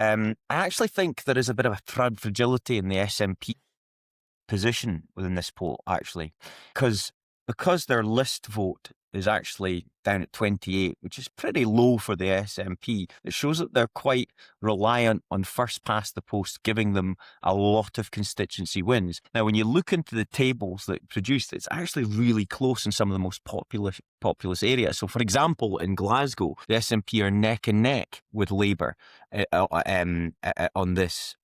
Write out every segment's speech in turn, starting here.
I actually think there is a bit of a fragility in the SNP position within this poll, actually, because their list vote is actually down at 28, which is pretty low for the SNP. It shows that they're quite reliant on first past the post, giving them a lot of constituency wins. Now, when you look into the tables that produced, it's actually really close in some of the most populous areas. So, for example, in Glasgow, the SNP are neck and neck with Labour on this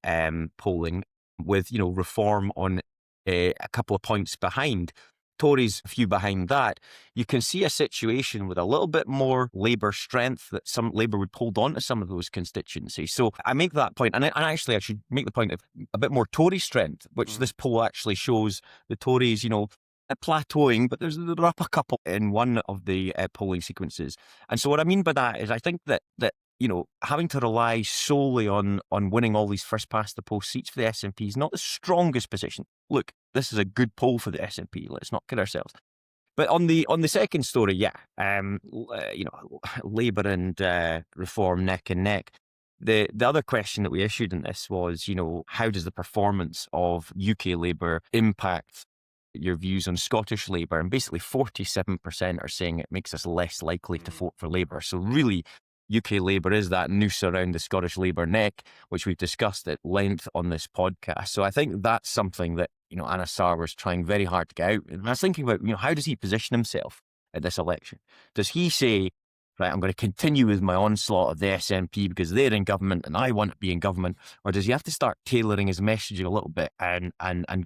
polling, with Reform on a couple of points behind. Tories a few behind that. You can see a situation with a little bit more Labour strength, that some Labour would hold on to some of those constituencies. So I make that point, and actually I should make the point of a bit more Tory strength, which this poll actually shows the Tories, plateauing, but they're up a couple in one of the polling sequences. And so what I mean by that is I think that having to rely solely on winning all these first past the post seats for the SNP is not the strongest position. Look, this is a good poll for the SNP. Let's not kid ourselves. But on the second story, Labour and Reform neck and neck. The other question that we issued in this was, how does the performance of UK Labour impact your views on Scottish Labour? And basically 47% are saying it makes us less likely to vote for Labour. So really, UK Labour is that noose around the Scottish Labour neck, which we've discussed at length on this podcast. So I think that's something that, Anas Sarwar was trying very hard to get out. And I was thinking about, how does he position himself at this election? Does he say, right, I'm going to continue with my onslaught of the SNP because they're in government and I want to be in government? Or does he have to start tailoring his messaging a little bit and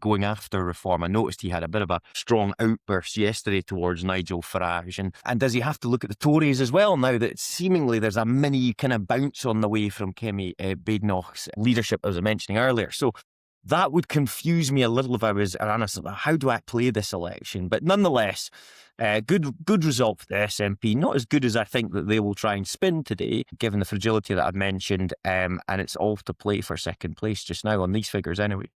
going after Reform? I noticed he had a bit of a strong outburst yesterday towards Nigel Farage. And does he have to look at the Tories as well, now that seemingly there's a mini kind of bounce on the way from Kemi Badenoch's leadership, as I was mentioning earlier? So that would confuse me a little if I was Anas. How do I play this election? But nonetheless, good result for the SNP. Not as good as I think that they will try and spin today, given the fragility that I've mentioned. And it's all to play for second place just now on these figures anyway.